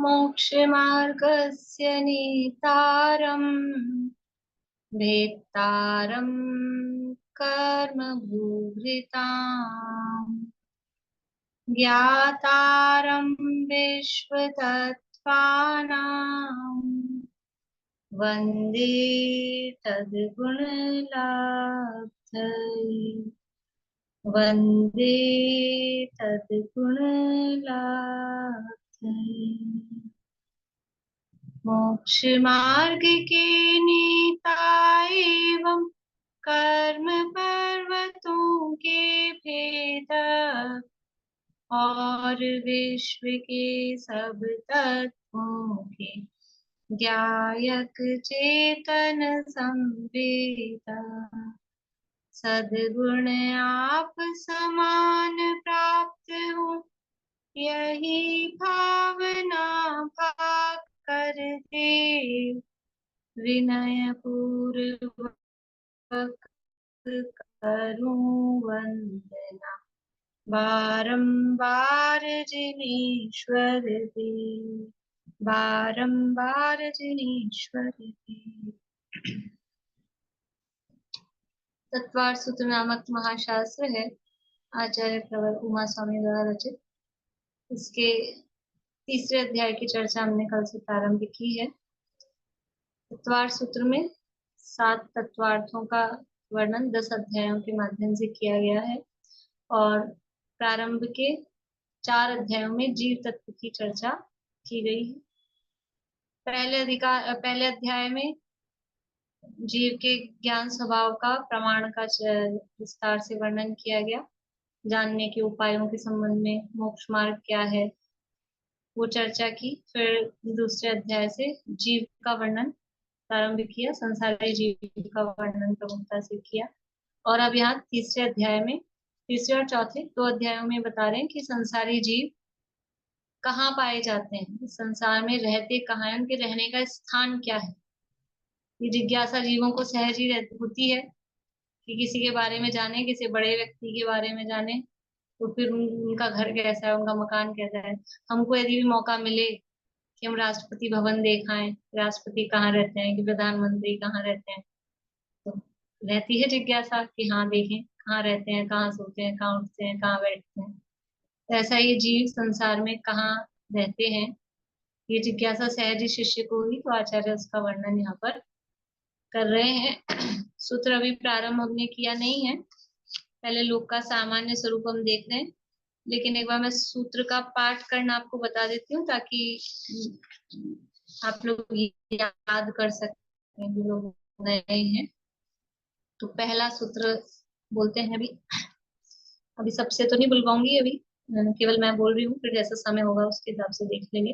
मोक्षमार्गस्य नेतारम् भेत्तारं कर्मभूभृताम् ज्ञातारं विश्वतत्त्वानां वन्दे तद्गुणलाब्धये वन्दे तद्गुणलाब्धये। मोक्षमार्ग के नेता एवं कर्म पर्वतों के भेदक और विश्व के सब तत्वों के ज्ञायक चेतन संवेदा सद्गुण आप समान प्राप्त हो यही भावना भाग करते विनय पूर्वक करूं वंदना बारंबार जिनेश्वर देव बारंबार जिनेश्वर देव। तत्वार्थ सूत्र नामक महाशास्त्र है आचार्य प्रवर उमा स्वामी द्वारा रचित। इसके तीसरे अध्याय की चर्चा हमने कल से प्रारंभ की है। तत्वार्थ सूत्र में 7 तत्वार्थों का वर्णन 10 अध्यायों के माध्यम से किया गया है और प्रारंभ के 4 अध्यायों में जीव तत्व की चर्चा की गई है। पहले अध्याय में जीव के ज्ञान स्वभाव का प्रमाण का विस्तार से वर्णन किया गया। जानने के उपायों के संबंध में मोक्ष मार्ग क्या है वो चर्चा की। फिर दूसरे अध्याय से जीव का वर्णन प्रारंभ किया, संसारी जीव का वर्णन प्रमुखता से किया। और अब यहाँ तीसरे अध्याय में, तीसरे और चौथे 2 अध्यायों में बता रहे हैं कि संसारी जीव कहाँ पाए जाते हैं, संसार में रहते कहाँ हैं, उनके रहने का स्थान क्या है। ये जिज्ञासा जीवों को सहज ही होती है कि किसी के बारे में जाने, किसी बड़े व्यक्ति के बारे में जाने, तो फिर उनका घर कैसा है, उनका मकान कैसा है। हमको यदि भी मौका मिले कि हम राष्ट्रपति भवन देखाएं, राष्ट्रपति कहाँ रहते हैं, कि प्रधानमंत्री कहाँ रहते हैं, तो रहती है जिज्ञासा कि हाँ देखें कहाँ रहते हैं, कहाँ सोते हैं, कहाँ उठते हैं, कहाँ बैठते हैं। तो ऐसा ये जीव संसार में कहाँ रहते हैं, ये जिज्ञासा सहज ही शिष्य को हुई, तो आचार्य उसका वर्णन यहाँ पर कर रहे हैं। सूत्र अभी प्रारंभ हमने किया नहीं है, पहले लोक का सामान्य स्वरूप हम देख रहे हैं। लेकिन एक बार मैं सूत्र का पाठ करना आपको बता देती हूँ ताकि आप लोग याद कर सकें जो लोग नए हैं। तो पहला सूत्र बोलते हैं। अभी सबसे तो नहीं बुलवाऊंगी, अभी केवल मैं बोल रही हूँ, फिर जैसा समय होगा उसके हिसाब से देख लेंगे।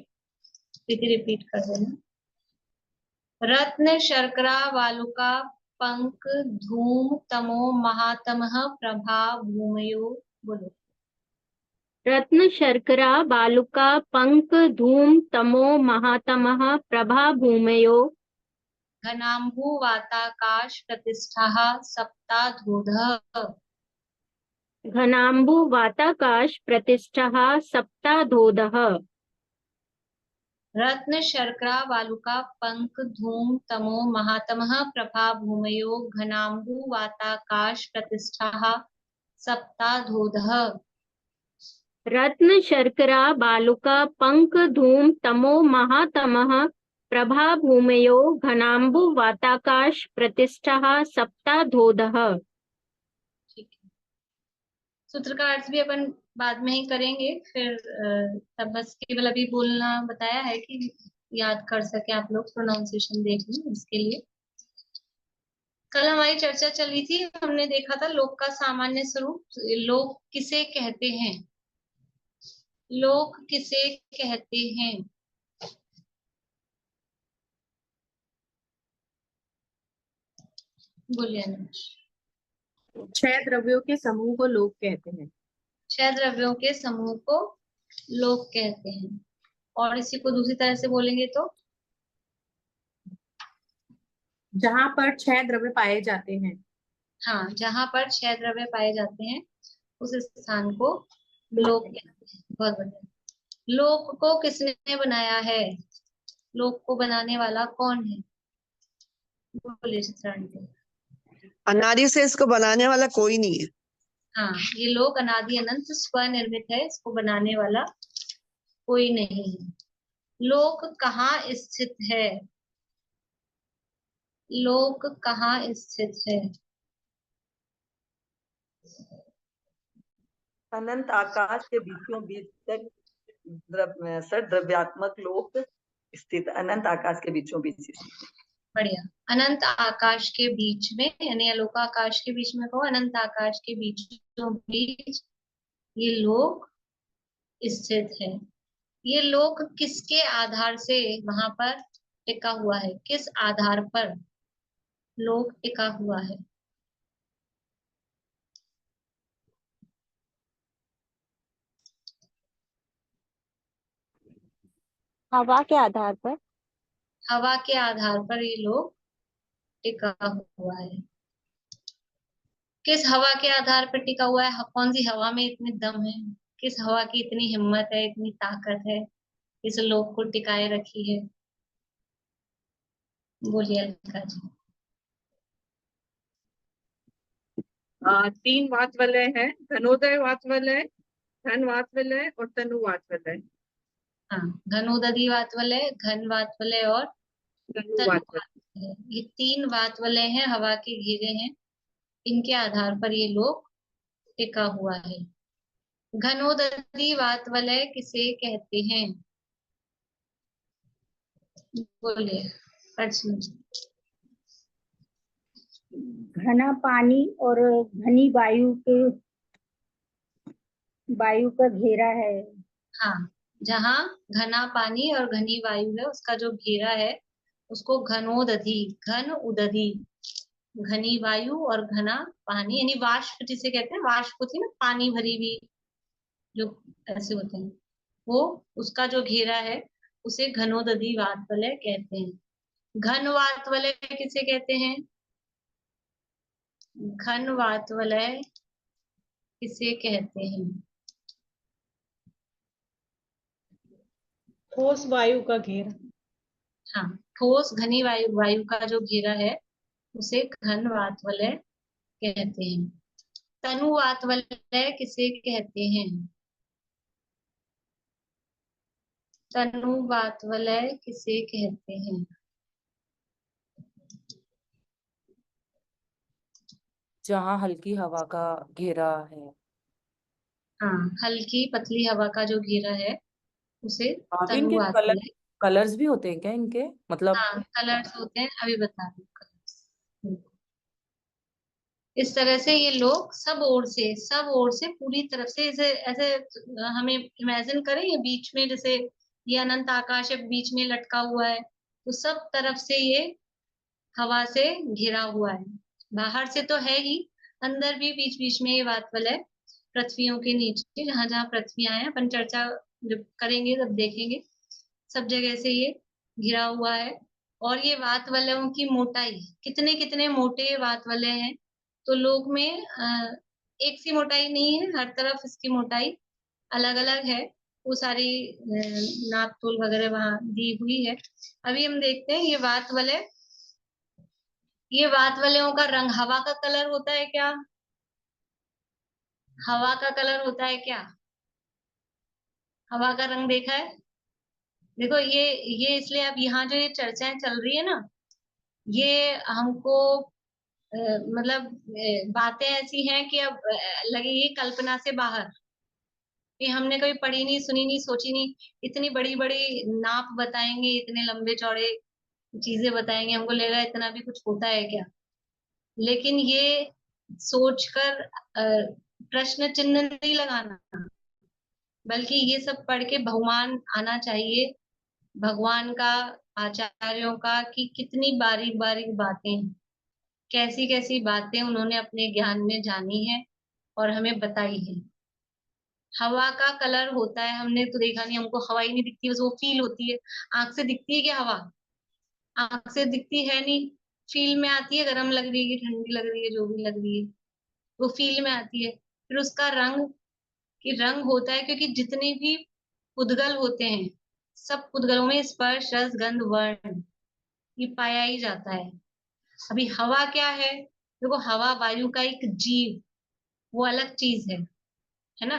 रिपीट कर देना। रत्न शर्करा वालुका पंक धूम तमो महातमः प्रभा भूमयो। बोलो। रत्न शर्करा बालुका पंक धूम तमो महातमः प्रभा भूमयो घनाम्बु वाताकाश प्रतिष्ठा सप्ताधोधः। घनाम्बु वाताकाश प्रतिष्ठः सप्ताधोदः। रत्न शर्करा वालुका पंक धूम तमो महातमः प्रभा भूमयो घनाम्बु वाताकाश प्रतिष्ठा सप्ताधोधः। रत्न शर्करा बालुका पंक धूम तमो महातमः प्रभा भूमयो घनाम्बु वाताकाश प्रतिष्ठः सप्ताधोदः। ठीक है, सूत्र का अर्थ भी अपन बाद में ही करेंगे। फिर तब बस केवल अभी बोलना बताया है कि याद कर सके आप लोग, प्रोनाउंसिएशन देख लें इसके लिए। कल हमारी चर्चा चली थी, हमने देखा था लोक का सामान्य स्वरूप। लोक किसे कहते हैं, लोक किसे कहते हैं? बोलिए। 6 द्रव्यों के समूह को लोक कहते हैं। 6 द्रव्यों के समूह को लोक कहते हैं। और इसी को दूसरी तरह से बोलेंगे तो जहां पर 6 द्रव्य पाए जाते हैं। हाँ, जहां पर 6 द्रव्य पाए जाते हैं उस स्थान को लोक कहते हैं। बहुत बढ़िया। लोक को किसने बनाया है? लोक को बनाने वाला कौन है? बोलिए चित्रा आंटी। अनादि से इसको बनाने वाला कोई नहीं है। हाँ, ये लोक अनादि अनंत स्वनिर्मित है, इसको बनाने वाला कोई नहीं है। लोक कहाँ स्थित है? लोक कहाँ स्थित है? अनंत आकाश के बीचों बीच तक द्रव्यात्मक लोक स्थित, अनंत आकाश के बीचों बीच स्थित। बढ़िया। अनंत आकाश के बीच में, यानी अलोकाकाश के बीच में कहो, अनंत आकाश के बीचों बीच ये लोक स्थित है। ये लोक किसके आधार से वहां पर टिका हुआ है? किस आधार पर लोक टिका हुआ है? हवा के आधार पर। हवा के आधार पर ये लोक टिका हुआ है। किस हवा के आधार पर टिका हुआ है? कौन सी हवा में इतनी दम है? किस हवा की इतनी हिम्मत है, इतनी ताकत है, इस लोक को टिकाए रखी है? बोलिए अलका जी। 3 वात वलय है, धनोदय वात वलय, धन वात वलय और तनु वात वलय। हाँ, घनोदधी वात वलय, घन वात वलय और तनु तनु वात वात वलय। ये 3 वात वलय हैं, हवा के घेरे हैं। इनके आधार पर ये लोक टिका हुआ है। घनोदधी वात वलय किसे कहते हैं? बोलिए अर्चना जी। घना पानी और घनी वायु का घेरा है। हाँ, जहाँ घना पानी और घनी वायु है, उसका जो घेरा है उसको घनोदधी, घन उदधी, घनी वायु और घना पानी, यानी वाष्प जिसे कहते हैं, वाष्प होती है ना पानी भरी हुई, जो ऐसे होते हैं, वो उसका जो घेरा है उसे घनोदधी वात वलय कहते हैं। घन वात वलय किसे कहते हैं? घन वात वलय किसे कहते हैं? ठोस वायु का घेरा। हाँ, ठोस घनी वायु का जो घेरा है उसे घन वात वलय कहते हैं। तनु वात वलय किसे कहते हैं? तनु वात वलय किसे कहते हैं? जहाँ हल्की हवा का घेरा है। हाँ, हल्की पतली हवा का जो घेरा है उसे हाँ, तो तनु इनके वात वलय। कलर्स भी होते हैं क्या इनके, मतलब? हाँ, कलर्स होते हैं, अभी बता दूं कलर्स। इस तरह से ये लोग सब ओर से पूरी तरफ से ऐसे ऐसे हमें इमेजिन करें, ये बीच में जैसे ये अनंत आकाश है, बीच में लटका हुआ है, तो सब तरफ से ये हवा से घिरा हुआ है। बाहर से तो है ही, अंदर भी बीच बीच में ये वात वलय पृथ्वियों के नीचे, जहां जहां पृथ्वियां हैं, अपन चर्चा जब करेंगे तब देखेंगे, सब जगह से ये घिरा हुआ है। और ये वात वलयों की मोटाई, कितने कितने मोटे वात वलय हैं, तो लोक में एक सी मोटाई नहीं है, हर तरफ इसकी मोटाई अलग अलग है। वो सारी नाप तोल वगैरह वहां दी हुई है। अभी हम देखते हैं ये वात वलयों का रंग, हवा का कलर होता है क्या? हवा का कलर होता है क्या? हवा का रंग देखा है? देखो ये इसलिए अब यहाँ जो ये चर्चाएं चल रही है ना, ये हमको मतलब बातें ऐसी हैं कि अब लगेगी कल्पना से बाहर, कि हमने कभी पढ़ी नहीं, सुनी नहीं, सोची नहीं। इतनी बड़ी बड़ी नाप बताएंगे, इतने लंबे चौड़े चीजें बताएंगे, हमको लगेगा इतना भी कुछ होता है क्या। लेकिन ये सोचकर प्रश्न चिन्ह नहीं लगाना, बल्कि ये सब पढ़ के बहुमान आना चाहिए भगवान का, आचार्यों का, कि कितनी बारीक बारीक बातें हैं, कैसी कैसी बातें उन्होंने अपने ज्ञान में जानी है और हमें बताई है। हवा का कलर होता है, हमने तो देखा नहीं, हमको हवा ही नहीं दिखती, बस वो फील होती है। आंख से दिखती है क्या हवा? आंख से दिखती है नहीं, फील में आती है, गर्म लग रही है, ठंडी लग रही है, जो भी लग रही है वो फील में आती है। फिर उसका रंग, कि रंग होता है, क्योंकि जितनी भी पुद्गल होते हैं, सब पुद्गलों में स्पर्श रस गंध वर्ण ये पाया ही जाता है। अभी हवा क्या है? देखो, हवा वायु का एक जीव, वो अलग चीज है ना।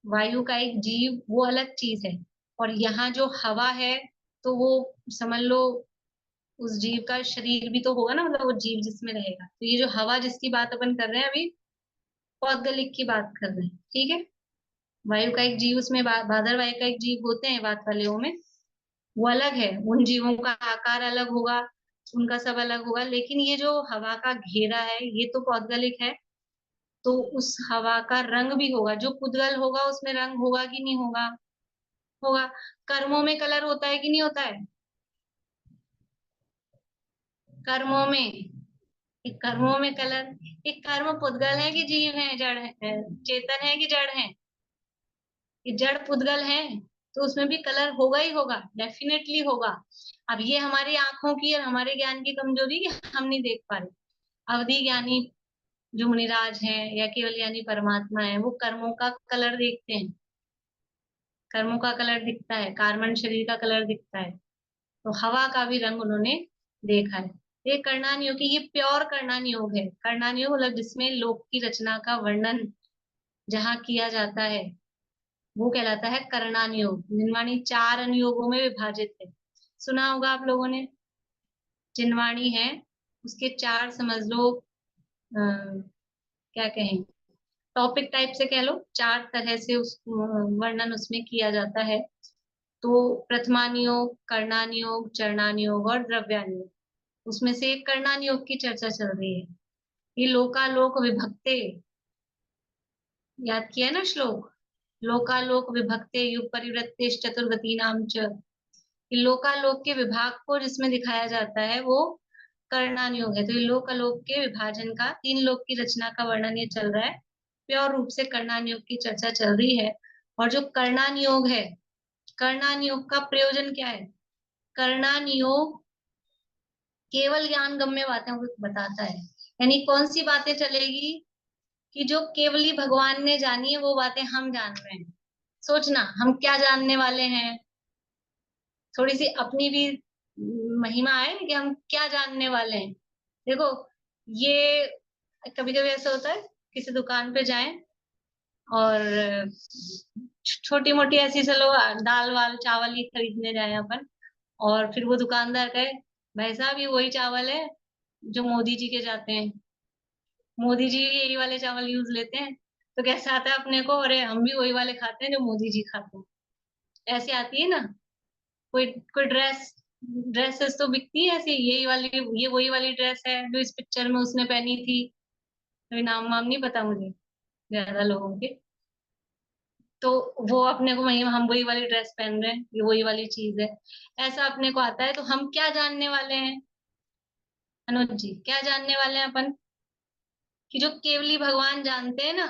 वायु का एक जीव वो अलग चीज है, और यहाँ जो हवा है तो वो समझ लो उस जीव का शरीर भी तो होगा ना, मतलब वो जीव जिसमें रहेगा। तो ये जो हवा जिसकी बात अपन कर रहे हैं अभी, पौद्गलिक की बात कर रहे हैं, ठीक है। वायु का एक जीव उसमें बादल वायु का एक जीव होते हैं वात वाले में, वो अलग है, उन जीवों का आकार अलग होगा, उनका सब अलग होगा। लेकिन ये जो हवा का घेरा है ये तो पौद्गलिक है, तो उस हवा का रंग भी होगा। जो पुद्गल होगा उसमें रंग होगा कि नहीं होगा? होगा। कर्मों में कलर होता है कि नहीं होता है? कर्मों में, एक कर्मों में कलर, एक कर्म पुद्गल है कि जीव है, जड़ है, चेतन है कि जड़ है? ये जड़ पुद्गल है, तो उसमें भी कलर होगा ही होगा, डेफिनेटली होगा। अब ये हमारी आंखों की और हमारे ज्ञान की कमजोरी कि हम नहीं देख पा रहे। अवधि ज्ञानी जो मुनिराज हैं या केवल ज्ञानी परमात्मा है, वो कर्मों का कलर देखते हैं, कर्मों का कलर दिखता है, कार्बन शरीर का कलर दिखता है। तो हवा का भी रंग उन्होंने देखा है। ये कर्णान योग की, ये प्योर कर्णान योग है। कर्णान योग मतलब जिसमें लोक की रचना का वर्णन जहाँ किया जाता है वो कहलाता है कर्णान योग। जिनवाणी 4 अनुयोगों में विभाजित है, सुना होगा आप लोगों ने। जिनवाणी है उसके 4 समझ लो क्या कहें, टॉपिक टाइप से कह लो, 4 तरह से उस वर्णन उसमें किया जाता है। तो प्रथमान योग, कर्णान योग, चरणान योग और द्रव्यान योग, उसमें से एक कर्णान योग की चर्चा चल रही है। ये लोकालोक विभक्ते, याद किया ना श्लोक, लोकालोक विभक्ते युग परिवृत्ते चतुर्गति नाम च। ये लोकालोक के विभाग को जिसमें दिखाया जाता है वो कर्णान योग है। तो ये लोकालोक के विभाजन का, 3 लोक की रचना का वर्णन ये चल रहा है, प्योर रूप से कर्णान योग की चर्चा चल रही है। और जो कर्णान योग है, कर्णान योग का प्रयोजन क्या है? कर्णान योग केवल ज्ञान गम्य बातों को बताता है। यानी कौन सी बातें चलेगी कि जो केवली भगवान ने जानी है वो बातें हम जान रहे हैं। सोचना, हम क्या जानने वाले हैं, थोड़ी सी अपनी भी महिमा है कि हम क्या जानने वाले हैं। देखो, ये कभी कभी ऐसा होता है, किसी दुकान पे जाएं और छोटी मोटी ऐसी, चलो दाल वाल चावल ही खरीदने जाए अपन, और फिर वो दुकानदार कहे भाई साहब ये वही चावल है जो मोदी जी के जाते हैं, मोदी जी यही वाले चावल यूज लेते हैं। तो कैसे आता है अपने को, अरे हम भी वही वाले खाते हैं जो मोदी जी खाते हैं। ऐसे आती है ना। कोई कोई ड्रेसेस तो बिकती है ऐसी, यही वाली, ये वही वाली ड्रेस है जो इस पिक्चर में उसने पहनी थी। अभी नाम वाम नहीं पता मुझे ज्यादा लोगों के। तो वो अपने को, वही हम वही वाली ड्रेस पहन रहे हैं, ये वही वाली चीज है, ऐसा अपने को आता है। तो हम क्या जानने वाले हैं अनुज जी, क्या जानने वाले हैं अपन? कि जो केवली भगवान जानते हैं ना,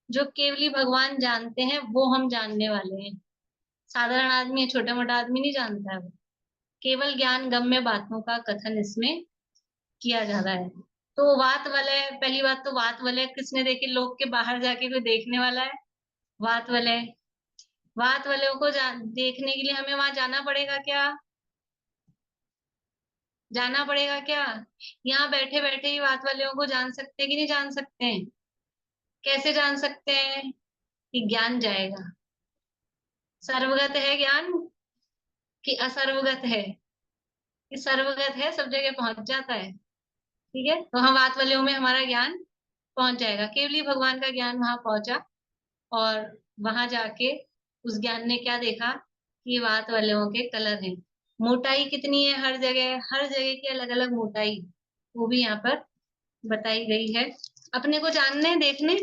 जो केवली भगवान जानते हैं वो हम जानने वाले हैं। साधारण आदमी, छोटा मोटा आदमी नहीं जानता है वो। केवल ज्ञान गम्य बातों का कथन इसमें किया जा रहा है। तो वात वलय, पहली बात तो वात वलय किसने देखी? लोक के बाहर जाके कोई देखने वाला है? वात वलय, वात वलयों को देखने के लिए हमें वहां जाना पड़ेगा क्या? जाना पड़ेगा क्या? यहाँ बैठे बैठे ही वात वलयों को जान सकते हैं कि नहीं जान सकते हैं? कैसे जान सकते हैं? कि ज्ञान जाएगा। सर्वगत है ज्ञान कि असर्वगत है? कि सर्वगत है, सब जगह पहुंच जाता है, ठीक है। तो हम वात वलयों में हमारा ज्ञान पहुंच जाएगा, केवली भगवान का ज्ञान वहां पहुंचा। और वहां जाके उस ज्ञान ने क्या देखा कि वात वलयों के कलर हैं। मोटाई कितनी है? हर जगह की अलग अलग मोटाई, वो भी यहाँ पर बताई गई है। अपने को जानने, देखने,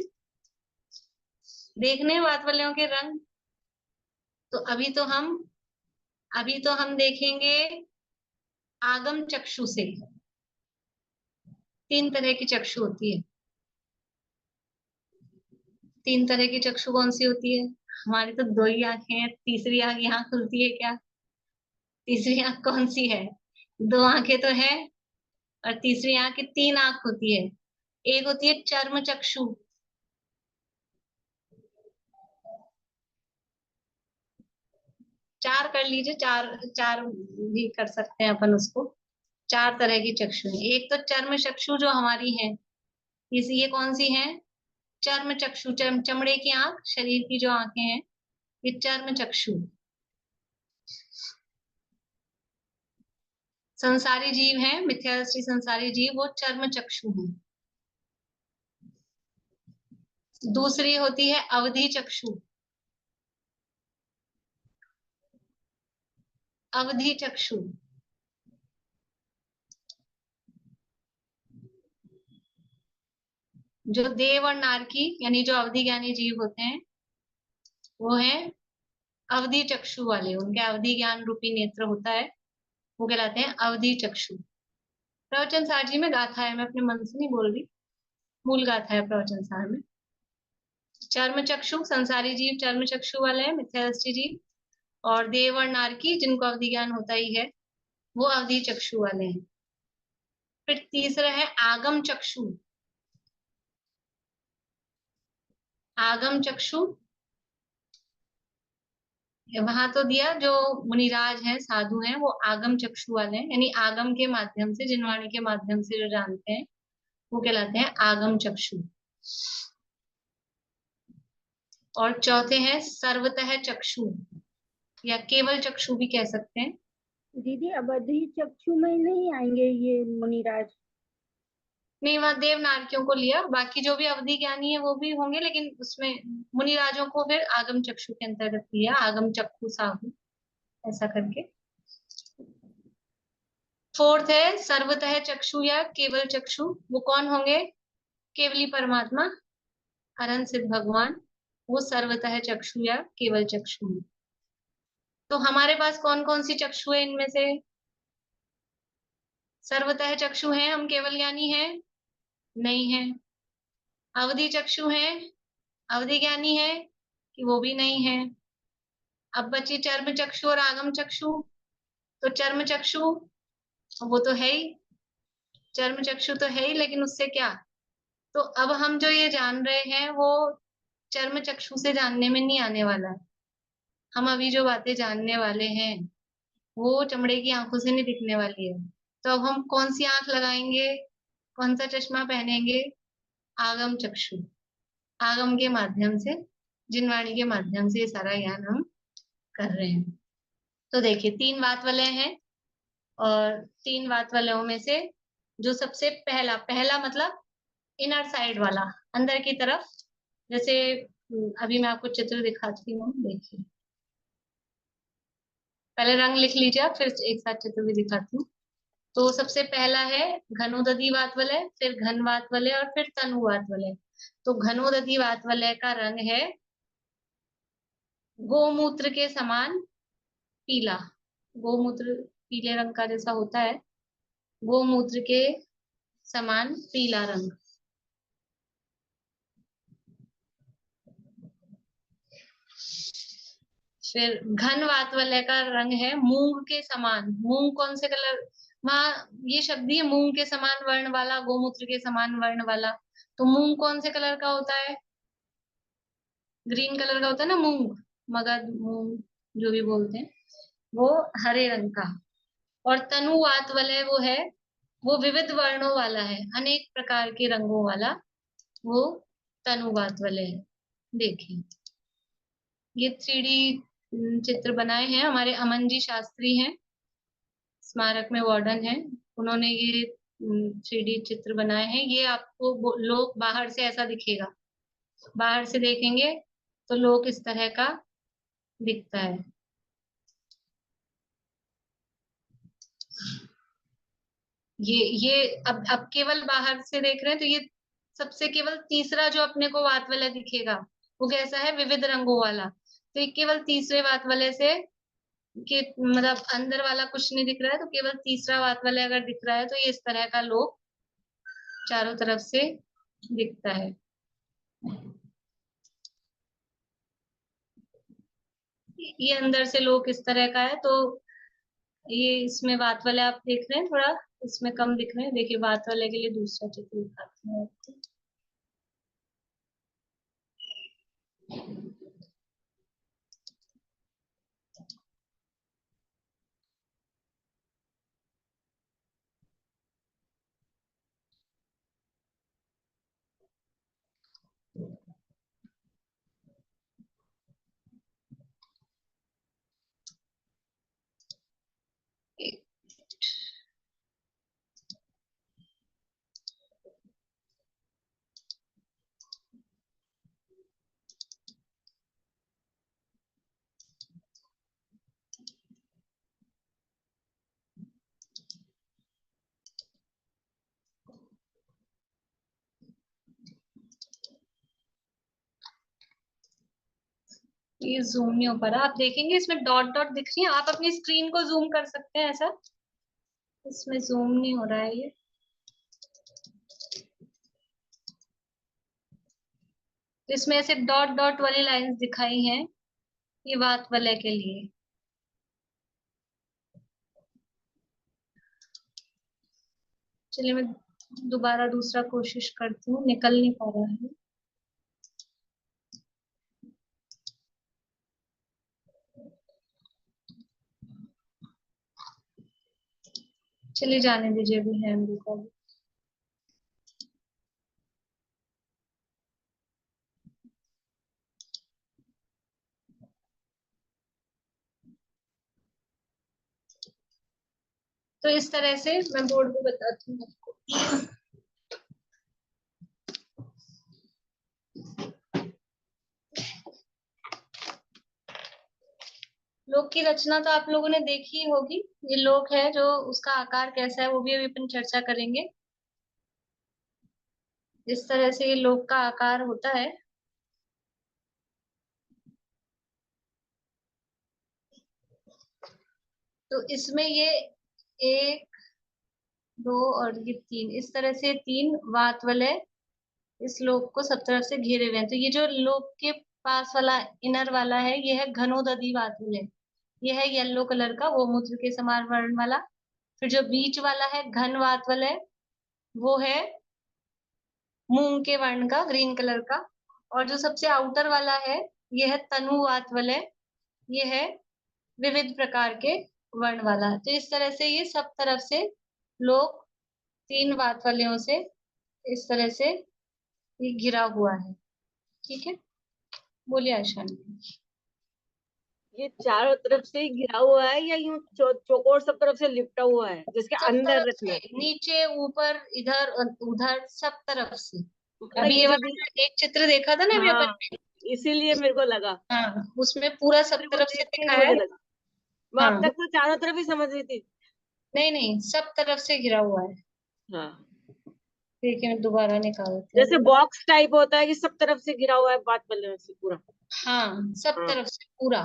देखने वात वलयों के रंग। तो अभी तो हम देखेंगे आगम चक्षु से। 3 तरह की चक्षु होती है। 3 तरह की चक्षु कौन सी होती है? हमारी तो 2 ही आंखें हैं, तीसरी आंख यहाँ खुलती है क्या? तीसरी आंख कौन सी है? 2 आंखें तो है, और तीसरी आंख की 3 आंख होती है। एक होती है चर्म चक्षु, चार कर लीजिए, चार चार भी कर सकते हैं अपन उसको। चार तरह की चक्षु है। एक तो चर्म चक्षु जो हमारी है, ये कौन सी है? चर्म चक्षु, चमड़े की आंख, शरीर की जो आंखें हैं, ये चर्म चक्षु। संसारी जीव है, मिथ्या दृष्टि संसारी जीव, वो चर्म चक्षु है। दूसरी होती है अवधि चक्षु। अवधि चक्षु, जो देव और नारकी यानी जो अवधि ज्ञानी जीव होते हैं, वो है अवधि चक्षु वाले। उनके अवधि ज्ञान रूपी नेत्र होता है, वो कहलाते हैं अवधि चक्षु। प्रवचन सार जी में गाथा है, मैं अपने मन से नहीं बोल रही, मूल गाथा है प्रवचन सार में। चर्म चक्षु संसारी जीव चर्म चक्षु वाले हैं, मिथ्या दृष्टि जीव। और देव और नारकी जिनको अवधि ज्ञान होता ही है, वो अवधि चक्षु वाले हैं। फिर तीसरा है आगम चक्षु। आगम चक्षु, वहां तो दिया जो मुनिराज हैं, साधु हैं, वो आगम चक्षु वाले हैं, यानी आगम के माध्यम से, जिनवाणी के माध्यम से जो जानते हैं, वो कहलाते हैं आगम चक्षु। और चौथे हैं सर्वतः चक्षु, या केवल चक्षु भी कह सकते हैं। दीदी अवधि चक्षु में नहीं आएंगे ये मुनिराज? नहीं, वहां देव नारकियों को लिया, बाकी जो भी अवधि ज्ञानी है वो भी होंगे, लेकिन उसमें मुनिराजों को फिर आगम चक्षु के अंतर्गत लिया, आगम चक्षु साहु ऐसा करके। फोर्थ है सर्वतः चक्षु या केवल चक्षु। वो कौन होंगे? केवली परमात्मा, अनंत सिद्ध भगवान, वो सर्वतः चक्षु या केवल चक्षु है। तो हमारे पास कौन कौन सी चक्षु है इनमें से? सर्वतः चक्षु है, हम केवल ज्ञानी है? नहीं है। अवधि चक्षु है, अवधि ज्ञानी है कि? वो भी नहीं है। अब बची चर्म चक्षु और आगम चक्षु। तो चर्म चक्षु वो तो है ही, चर्म चक्षु तो है ही, लेकिन उससे क्या? तो अब हम जो ये जान रहे हैं वो चर्म चक्षु से जानने में नहीं आने वाला है। हम अभी जो बातें जानने वाले हैं वो चमड़े की आंखों से नहीं दिखने वाली है। तो अब हम कौन सी आंख लगाएंगे, कौन सा चश्मा पहनेंगे? आगम चक्षु, आगम के माध्यम से, जिनवाणी के माध्यम से ये सारा ज्ञान हम कर रहे हैं। तो देखिए तीन बात वाले हैं, और तीन बात वालों में से जो सबसे पहला पहला मतलब इनर साइड वाला, अंदर की तरफ, जैसे अभी मैं आपको चित्र दिखाती हूँ, देखिए। पहले रंग लिख लीजिए आप, फिर एक साथ चित्र भी दिखाती हूँ। तो सबसे पहला है घनोदधि वात वलय, फिर घन वात वलय, और फिर तनु वात वलय। तो घनोदधि वात वलय का रंग है गोमूत्र के समान पीला। गोमूत्र पीले रंग का जैसा होता है, गोमूत्र के समान पीला रंग। फिर घन वात वलय का रंग है मूंग के समान। मूंग कौन से कलर, वहां ये शब्द ही है, मूंग के समान वर्ण वाला, गोमूत्र के समान वर्ण वाला। तो मूंग कौन से कलर का होता है? ग्रीन कलर का होता है ना मूंग, मगध मूंग जो भी बोलते हैं, वो हरे रंग का। और तनु वात वलय वो है, वो विविध वर्णों वाला है, अनेक प्रकार के रंगों वाला, वो तनु वात वलय है। देखिए ये 3D चित्र बनाए हैं हमारे अमन जी शास्त्री हैं, स्मारक में वार्डन है, उन्होंने ये 3D चित्र बनाए हैं। ये आपको लोग बाहर से ऐसा दिखेगा, बाहर से देखेंगे तो लोग इस तरह का दिखता है। ये अब केवल बाहर से देख रहे हैं, तो ये सबसे केवल तीसरा जो अपने को वात वलय दिखेगा वो कैसा है? विविध रंगों वाला। तो ये केवल तीसरे वात वलय से, कि मतलब अंदर वाला कुछ नहीं दिख रहा है, तो केवल तीसरा वात वलय अगर दिख रहा है तो ये इस तरह का लोग चारों तरफ से दिखता है। ये अंदर से लोग इस तरह का है। तो ये इसमें वात वलय आप देख रहे हैं, थोड़ा इसमें कम दिख रहे हैं। देखिए वात वलय के लिए दूसरा चित्र दिखाती हूँ आपको। ये जूम नहीं हो पा रहा, आप देखेंगे इसमें डॉट डॉट दिख रही है, आप अपनी स्क्रीन को जूम कर सकते हैं ऐसा, इसमें जूम नहीं हो रहा है ये। तो इसमें ऐसे डॉट डॉट वाली लाइंस दिखाई हैं, ये वात वलय के लिए। चलिए मैं दोबारा दूसरा कोशिश करती हूँ, निकल नहीं पा रहा है। चलिए जाने दीजिए, अभी है मेरे को। तो इस तरह से मैं बोर्ड पे बताती हूँ आपको। लोक की रचना तो आप लोगों ने देखी ही होगी, ये लोक है, जो उसका आकार कैसा है वो भी अभी अपन चर्चा करेंगे। इस तरह से ये लोक का आकार होता है। तो इसमें ये एक, दो और ये तीन, इस तरह से तीन वात वलय इस लोक को सब तरफ से घेरे हुए हैं। तो ये जो लोक के पास वाला इनर वाला है, ये है घनोदधि वात वलय, ये है येलो कलर का, वो मूत्र के समान वर्ण वाला। फिर जो बीच वाला है घन वात वलय, वो है मूंग के वर्ण का, ग्रीन कलर का। और जो सबसे आउटर वाला है, ये है तनुवात वलय, ये है विविध प्रकार के वर्ण वाला। तो इस तरह से ये सब तरफ से लोग तीन वात वलयों से इस तरह से ये घिरा हुआ है। ठीक है, बोलिए आशा। ये चारों तरफ से घिरा हुआ है या यूं चौकोर सब तरफ से लिपटा हुआ है जिसके सब अंदर तरफ रखना से, है? नीचे ऊपर इधर उधर सब तरफ से। मतलब अभी ये ये जो वाला एक चित्र देखा था ना अभी अपन हाँ, ने, इसीलिए मेरे को लगा, हाँ उसमें पूरा सब चित्र को तरफ से देख के ही दिखा है। मुझे लगा। मैं अब हाँ, तक तो चारों तरफ ही समझ रही थी। नहीं नहीं, सब तरफ से घिरा हुआ है। हाँ, देखिए मैं दोबारा निकालते हैं जैसे अभी। बॉक्स टाइप होता है कि सब तरफ से घिरा हुआ है बात बल्ले से पूरा। हाँ, सब हाँ, तरफ से पूरा।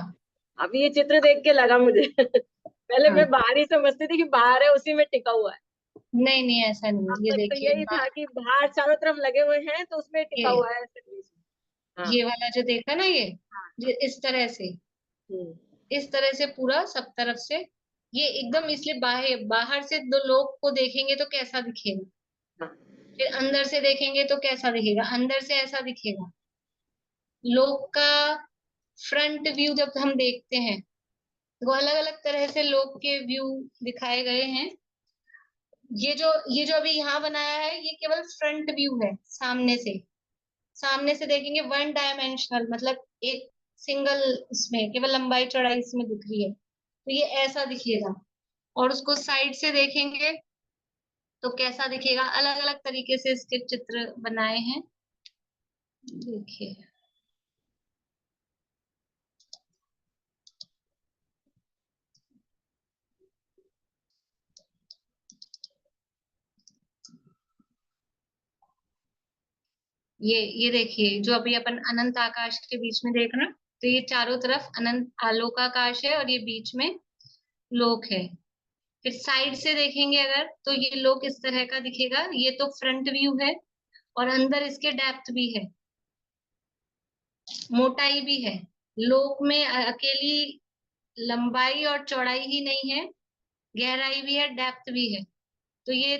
अब ये चित्र देख के लगा मुझे। पहले हाँ, मैं बाहर ही समझती थी कि बाहर है उसी में टिका हुआ है। नहीं नहीं ऐसा नहीं अब है, ये तक तो देखिए यही था कि बाहर चारों तरफ लगे हुए हैं तो उसमें टिका ये हुआ है ऐसे बीच में। हाँ। ये वाला जो देखा ना, ये हाँ। इस तरह से, हम्म। इस तरह से पूरा सब तरफ से ये एकदम, इसलिए बाहर बाहर से दो लोग को देखेंगे तो कैसा दिखेगा, हाँ। फिर अंदर से देखेंगे तो कैसा दिखेगा, अंदर से ऐसा दिखेगा। लोग का फ्रंट व्यू जब हम देखते हैं तो अलग अलग तरह से लोग के व्यू दिखाए गए हैं। ये जो अभी यहाँ बनाया है, ये केवल फ्रंट व्यू है, सामने से देखेंगे वन डायमेंशनल, मतलब एक सिंगल, इसमें केवल लंबाई चौड़ाई इसमें दिख रही है, तो ये ऐसा दिखेगा। और उसको साइड से देखेंगे तो कैसा दिखेगा, अलग अलग तरीके से इसके चित्र बनाए हैं। देखिए ये देखिए, जो अभी अपन अनंत आकाश के बीच में देख रहे हैं, तो ये चारों तरफ अनंत आलोकाकाश है और ये बीच में लोक है। फिर साइड से देखेंगे अगर, तो ये लोक इस तरह का दिखेगा, ये तो फ्रंट व्यू है, और अंदर इसके डेप्थ भी है, मोटाई भी है। लोक में अकेली लंबाई और चौड़ाई ही नहीं है, गहराई भी है, डेप्थ भी है। तो ये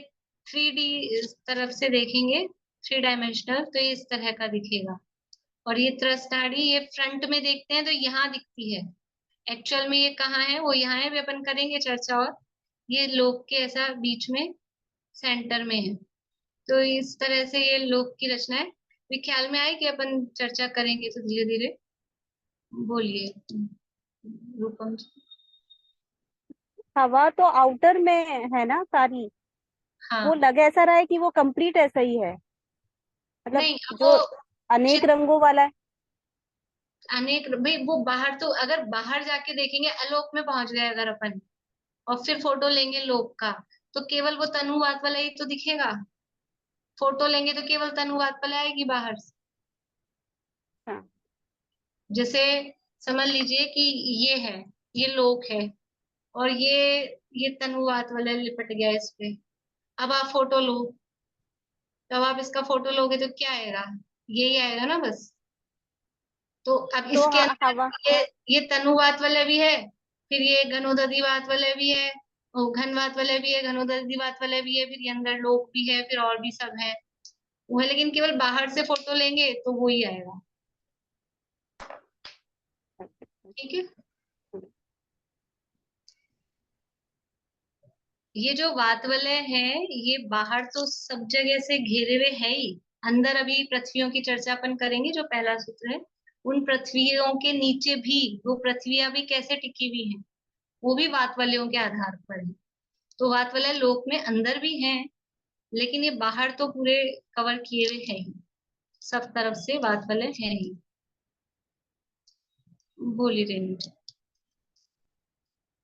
3D इस तरफ से देखेंगे, 3 डायमेंशनल, तो ये इस तरह का दिखेगा। और ये त्रस्ताड़ी, ये फ्रंट में देखते हैं तो यहाँ दिखती है, एक्चुअल में ये कहाँ है, वो यहाँ है, भी अपन करेंगे चर्चा। और ये लोक के ऐसा बीच में सेंटर में है। तो इस तरह से ये लोक की रचना है। भी ख्याल में आए कि अपन चर्चा करेंगे तो धीरे धीरे। बोलिए रूपम जी। हवा तो आउटर में है ना सारी, वो हाँ, लग ऐसा रहा है कि वो कंप्लीट ऐसा ही है, मतलब नहीं अब जो वो अनेक चित्र रंगों वाला है। अनेक, भाई वो बाहर, तो अगर बाहर जाके देखेंगे, आलोक में पहुंच गए अगर अपन, और फिर फोटो लेंगे लोक का, तो केवल वो तनुवात वाला ही तो दिखेगा। फोटो लेंगे तो केवल तनुवात वाला आएगी बाहर से। हाँ। जैसे समझ लीजिए कि ये है, ये लोक है, और ये तनुवात वाला लिपट गया इस पे। अब आप फोटो लो, तब आप इसका फोटो लोगे तो क्या आएगा, यही आएगा ना बस। तो अब तो इसके अंदर हवा, ये तनुवात वाला भी है, फिर ये घनोदधि वात वाला भी है, और घनवात वाला भी है, घनोदधि वात वाला भी है, फिर ये अंदर लोक भी है, फिर और भी सब है वो है, लेकिन केवल बाहर से फोटो लेंगे तो वो ही आएगा। ठीक है। ये जो वात वलय है, ये बाहर तो सब जगह से घेरे हुए है ही, अंदर अभी पृथ्वियों की चर्चा अपन करेंगे, जो पहला सूत्र है, उन पृथ्वियों के नीचे भी वो पृथ्वियां भी कैसे टिकी हुई हैं, वो भी वात वलयों के आधार पर है। तो वात वलय लोक में अंदर भी हैं, लेकिन ये बाहर तो पूरे कवर किए हुए है ही, सब तरफ से वात वलय है ही। बोली रेणु जी।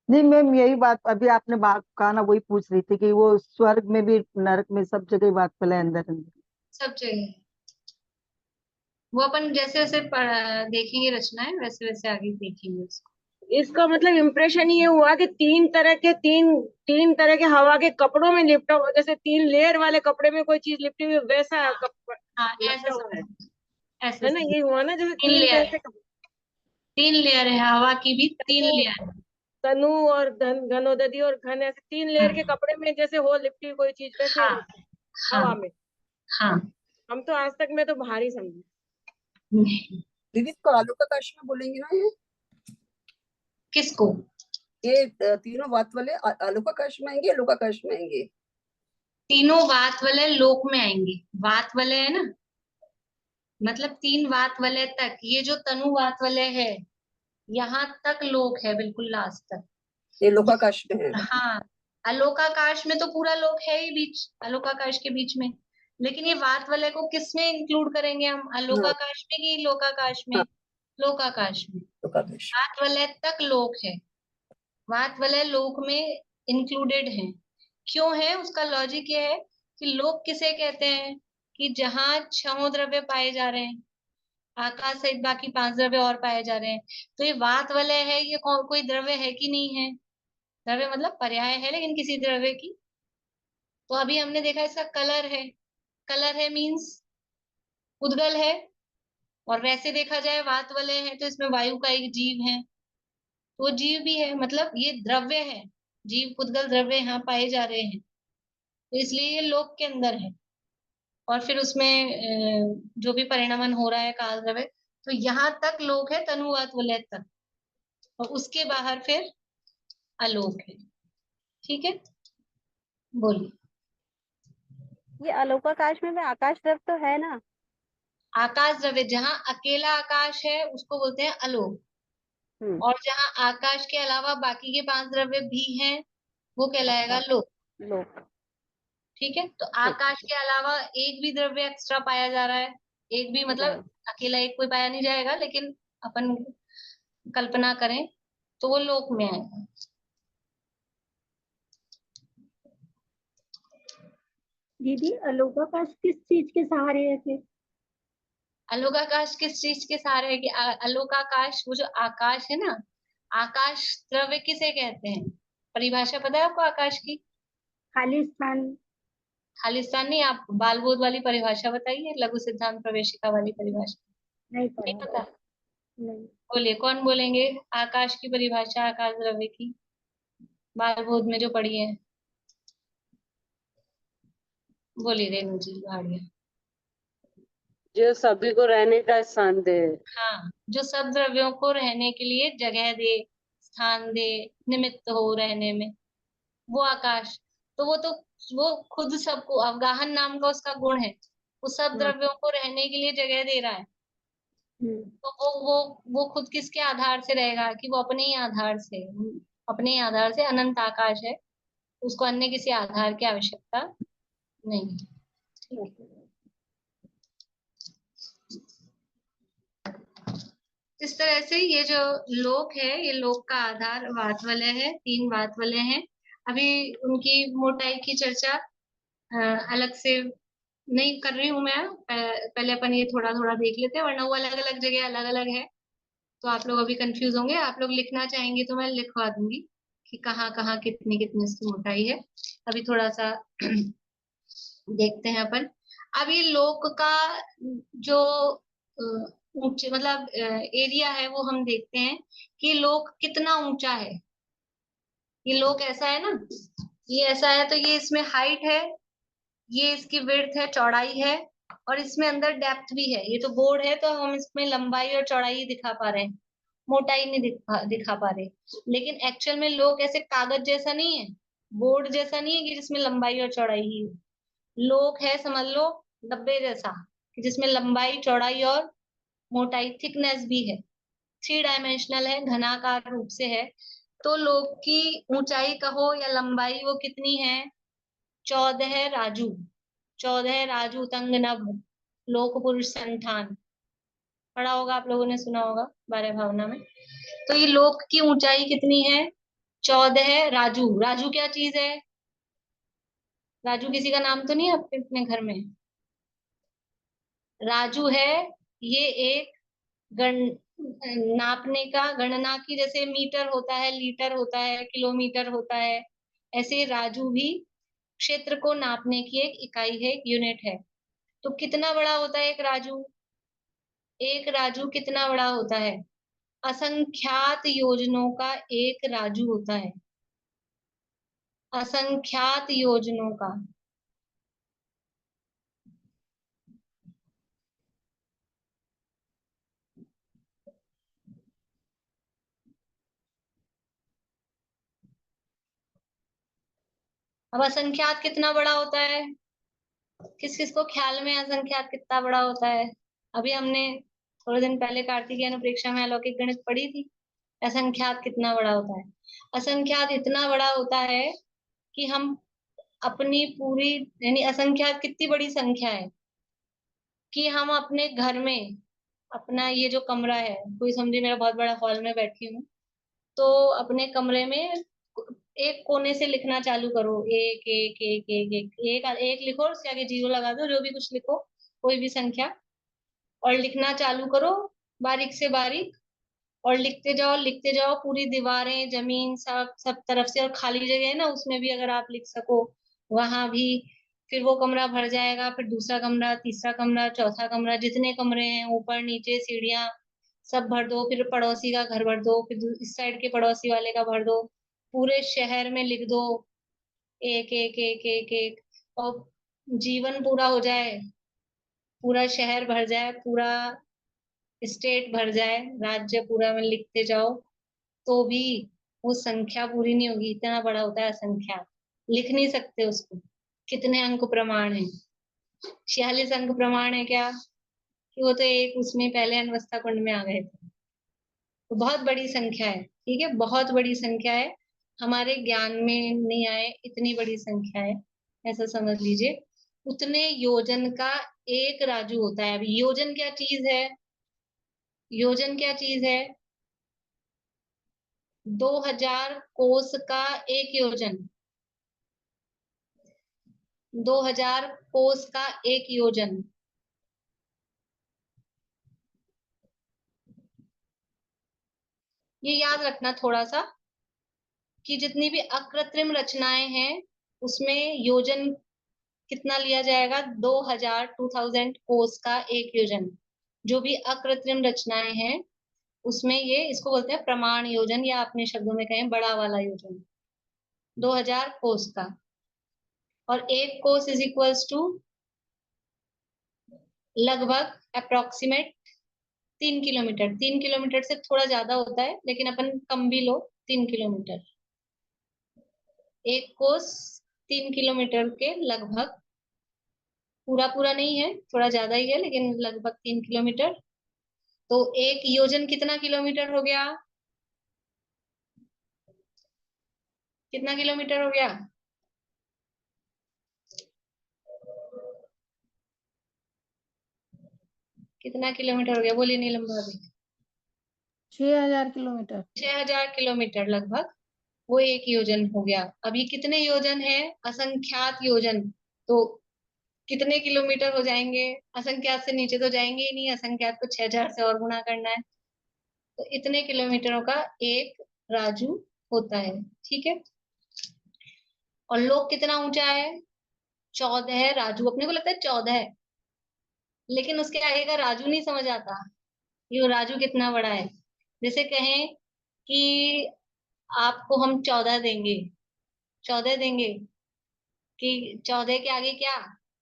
नहीं मैम, यही बात अभी आपने बात कहा ना, वही पूछ रही थी कि वो स्वर्ग में भी नरक में सब जगह बात फैला है अंदर अंदर। सब जगह वो अपन जैसे जैसे देखेंगे रचनाएं, वैसे वैसे आगे देखेंगे उसको। इसका मतलब इम्प्रेशन ये हुआ कि तीन तरह के हवा के कपड़ों में लिपटा हुआ, जैसे 3 लेयर वाले कपड़े में कोई चीज लिपटी हुई, वैसा कपड़ा हाँ ऐसा लपटा हुआ है ऐसे है ना? ये हुआ ना, जैसे 3 लेयर तरह है, के 3 लेयर है, हवा की भी 3 तनु लेयर है। तनु और घनोदधि और घन, ऐसे 3 लेयर के कपड़े में जैसे हो लिपटी हुई कोई चीज, वैसे हाँ हाँ हवा में। हाँ। हम तो आज तक में तो भारी समझे। दीदी इसको आलू का काश में बोलेंगे ना ये? किसको? ये तीनों बात वाले आलू का काश में आएंगे, आलू का काश में आएंगे? तीनों वात वलय लोक में आएंगे। वात वलय है ना, मतलब 3 वात वलय तक, ये जो तनु वात वलय है यहाँ तक लोक है, बिल्कुल लास्ट तक। ये लोकाकाश में है। हाँ, अलोकाकाश में तो पूरा लोक है ही बीच, अलोकाकाश के बीच में, लेकिन ये वात वलय को किस में इंक्लूड करेंगे हम, अलोकाकाश में कि लोकाकाश में? हाँ। लोकाकाश में। लोकाकाश। वात वलय तक लोक है, वात वलय लोक में इंक्लूडेड है। क्यों है, उसका लॉजिक ये है कि लोक किसे कहते हैं कि जहां 6 द्रव्य पाए जा रहे हैं, आकाश सहित बाकी 5 द्रव्य और पाए जा रहे हैं। तो ये वात वलय है, ये कोई द्रव्य है कि नहीं है? द्रव्य मतलब पर्याय है, लेकिन किसी द्रव्य की। तो अभी हमने देखा इसका कलर है, कलर है मीन्स उद्गल है, और वैसे देखा जाए वात वलय है तो इसमें वायु का एक जीव है, तो वो जीव भी है, मतलब ये द्रव्य है, जीव उद्गल द्रव्य यहाँ पाए जा रहे हैं, तो इसलिए ये लोक के अंदर है। और फिर उसमें जो भी परिणमन हो रहा है काल द्रव्य, तो यहाँ तक लोक है, तनुवात वलय तक, और उसके बाहर फिर अलोक है। ठीक है, बोलिए। ये अलोकाकाश में भी आकाश द्रव तो है ना? आकाश द्रव्य, जहाँ अकेला आकाश है उसको बोलते हैं अलोक, और जहाँ आकाश के अलावा बाकी के 5 द्रव्य भी हैं वो कहलाएगा लोक। लोक। ठीक है, तो आकाश के अलावा एक भी द्रव्य एक्स्ट्रा पाया जा रहा है, एक भी मतलब अकेला एक कोई पाया नहीं जाएगा, लेकिन अपन कल्पना करें तो वो लोक में आएगा। दीदी अलोकाकाश किस चीज के सहारे है फिर? अलोकाकाश किस चीज के सहारे है कि अलोकाकाश, वो जो आकाश है ना, आकाश द्रव्य किसे कहते हैं? परिभाषा पता है आपको आकाश की? खाली स्थान। खाली स्थान नहीं, आप बाल बोध वाली परिभाषा बताइए, लघु सिद्धांत प्रवेशिका वाली परिभाषा। नहीं नहीं पढ़ा। पता? नहीं। बोलिए, कौन बोलेंगे आकाश की परिभाषा, आकाश द्रव्य की, बाल बोध में जो पढ़ी है? बोलिए रेणु जी भाड़िया। जो सभी को रहने का स्थान दे। हाँ, जो सब द्रव्यों को रहने के लिए जगह दे, स्थान दे, निमित्त हो रहने में, वो आकाश। तो वो खुद सबको, अवगाहन नाम का उसका गुण है, वो सब द्रव्यों को रहने के लिए जगह दे रहा है। तो वो खुद किसके आधार से रहेगा कि वो अपने ही आधार से, अपने ही आधार से अनंत आकाश है, उसको अन्य किसी आधार की आवश्यकता नहीं। ठीक है, इस तरह से ये जो लोक है, ये लोक का आधार वात वलय है, 3 वात वलय हैं। अभी उनकी मोटाई की चर्चा अलग से नहीं कर रही हूं मैं, पहले अपन ये थोड़ा थोड़ा देख लेते हैं, वरना वो अलग अलग जगह अलग अलग है, तो आप लोग अभी कंफ्यूज होंगे, आप लोग लिखना चाहेंगे तो मैं लिखवा दूंगी कि कहाँ कहाँ कितनी कितनी इसकी मोटाई है। अभी थोड़ा सा देखते हैं अपन। अब ये लोक का जो ऊंचे मतलब एरिया है वो हम देखते हैं कि लोक कितना ऊंचा है। ये लोक ऐसा है ना, ये ऐसा है तो ये इसमें हाइट है, ये इसकी विड्थ है, चौड़ाई है, और इसमें अंदर डेप्थ भी है। ये तो बोर्ड है तो हम इसमें लंबाई और चौड़ाई ही दिखा पा रहे हैं, मोटाई नहीं दिखा पा रहे। लेकिन एक्चुअल में लोक ऐसे कागज जैसा नहीं है, बोर्ड जैसा नहीं है कि जिसमें लंबाई और चौड़ाई ही है। लोक है समझ लो डब्बे जैसा, कि जिसमें लंबाई चौड़ाई और मोटाई थिकनेस भी है, 3 डायमेंशनल है, घनाकार रूप से है। तो लोक की ऊंचाई कहो या लंबाई वो कितनी है, 14 राजू। 14 राजू तंग नभ लोक पुरुष संठान, पढ़ा होगा आप लोगों ने, सुना होगा 12 भावना में। तो ये लोक की ऊंचाई कितनी है, 14 राजू। राजू क्या चीज है, राजू किसी का नाम तो नहीं है आपके अपने घर में? राजू है ये एक गण नापने का, गणना की, जैसे मीटर होता है, लीटर होता है, किलोमीटर होता है, ऐसे राजू भी क्षेत्र को नापने की एक इकाई है, एक यूनिट है। तो कितना बड़ा होता है एक राजू? एक राजू कितना बड़ा होता है? असंख्यात योजनों का एक राजू होता है, असंख्यात योजनों का। अब असंख्यात कितना बड़ा होता है, किस किस को ख्याल में असंख्यात कितना बड़ा होता है? अभी हमने थोड़े दिन पहले कार्तिकीय अनुप्रेक्षा में अलौकिक गणित पढ़ी थी। असंख्यात कितना बड़ा होता है? असंख्यात इतना बड़ा होता है कि हम अपनी पूरी, यानी असंख्यात कितनी बड़ी संख्या है कि हम अपने घर में, अपना ये जो कमरा है, कोई समझे मेरा बहुत बड़ा हॉल में बैठी हूँ, तो अपने कमरे में एक कोने से लिखना चालू करो, एक एक एक एक एक एक, एक लिखो और उसके आगे जीरो लगा दो, जो भी कुछ लिखो, कोई भी संख्या, और लिखना चालू करो बारीक से बारीक, और लिखते जाओ पूरी दीवारें, जमीन, सब सब तरफ से, और खाली जगह है ना उसमें भी अगर आप लिख सको वहां भी, फिर वो कमरा भर जाएगा। फिर दूसरा कमरा, तीसरा कमरा, चौथा कमरा, जितने कमरे हैं, ऊपर नीचे सीढ़ियां, सब भर दो। फिर पड़ोसी का घर भर दो, फिर इस साइड के पड़ोसी वाले का भर दो, पूरे शहर में लिख दो एक एक एक एक एक, और जीवन पूरा हो जाए, पूरा शहर भर जाए, पूरा स्टेट भर जाए, राज्य पूरा में लिखते जाओ, तो भी वो संख्या पूरी नहीं होगी, इतना बड़ा होता है असंख्या, लिख नहीं सकते उसको। कितने अंक प्रमाण है? 46 अंक प्रमाण है क्या? कि वो तो एक उसमें पहले अनवस्था कुंड में आ गए थे। तो बहुत बड़ी संख्या है, ठीक है, बहुत बड़ी संख्या है, हमारे ज्ञान में नहीं आए इतनी बड़ी संख्या है, ऐसा समझ लीजिए। उतने योजन का एक राजू होता है। अभी योजन क्या चीज है, योजन क्या चीज है? 2000 कोस का एक योजन, 2000 कोस का एक योजन। ये याद रखना थोड़ा सा कि जितनी भी अकृत्रिम रचनाएं हैं उसमें योजन कितना लिया जाएगा, 2000 कोस का एक योजन। जो भी अकृत्रिम रचनाएं हैं उसमें ये, इसको बोलते हैं प्रमाण योजन, या अपने शब्दों में कहें बड़ा वाला योजन, 2000 कोस का। और एक कोस इज इक्वल्स टू लगभग अप्रोक्सीमेट 3 किलोमीटर। 3 किलोमीटर से थोड़ा ज्यादा होता है लेकिन अपन कम भी लो, 3 किलोमीटर। एक कोस 3 किलोमीटर के लगभग, पूरा पूरा नहीं है, थोड़ा ज्यादा ही है, लेकिन लगभग 3 किलोमीटर। तो एक योजन कितना किलोमीटर हो गया, कितना किलोमीटर हो गया? कितना किलोमीटर हो गया, बोलिए नीलम भाभी? 6000 किलोमीटर। 6000 किलोमीटर लगभग, वो एक योजन हो गया। अभी कितने योजन है? असंख्यात योजन। तो कितने किलोमीटर हो जाएंगे? असंख्यात से नीचे तो जाएंगे ही नहीं, असंख्यात को 6000 से और गुणा करना है। तो इतने किलोमीटरों का एक राजू होता है। ठीक है, और लोक कितना ऊंचा है? 14 राजू। अपने को लगता है 14 है, लेकिन उसके आगे का राजू नहीं समझ आता कि वो राजू कितना बड़ा है। जैसे कहें कि आपको हम 14 देंगे, 14 देंगे, कि 14 के आगे क्या?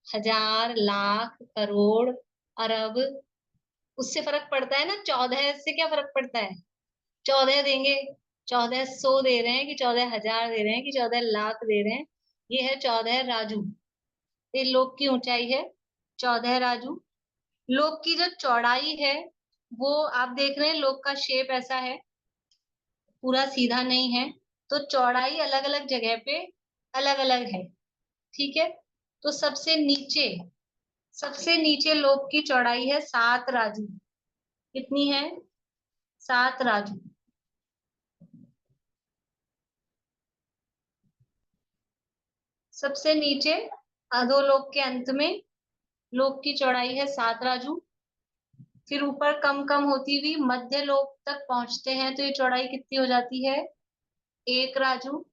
हजार, लाख, करोड़, अरब। उससे फर्क पड़ता है ना, 14 से क्या फर्क पड़ता है? 14 देंगे, 1400 दे रहे हैं कि 14,000 दे रहे हैं कि 14 लाख दे रहे हैं, ये है 14 राजू। ये लोक की ऊंचाई है 14 राजू। लोक की जो चौड़ाई है, वो आप देख रहे हैं लोक का शेप ऐसा है, पूरा सीधा नहीं है, तो चौड़ाई अलग अलग जगह पे अलग अलग है। ठीक है, तो सबसे नीचे लोक की चौड़ाई है 7 राजू। कितनी है? 7 राजू। सबसे नीचे अधोलोक के अंत में लोक की चौड़ाई है 7 राजू। फिर ऊपर कम कम होती हुई मध्य लोक तक पहुंचते हैं तो ये चौड़ाई कितनी हो जाती है? 1 राजू।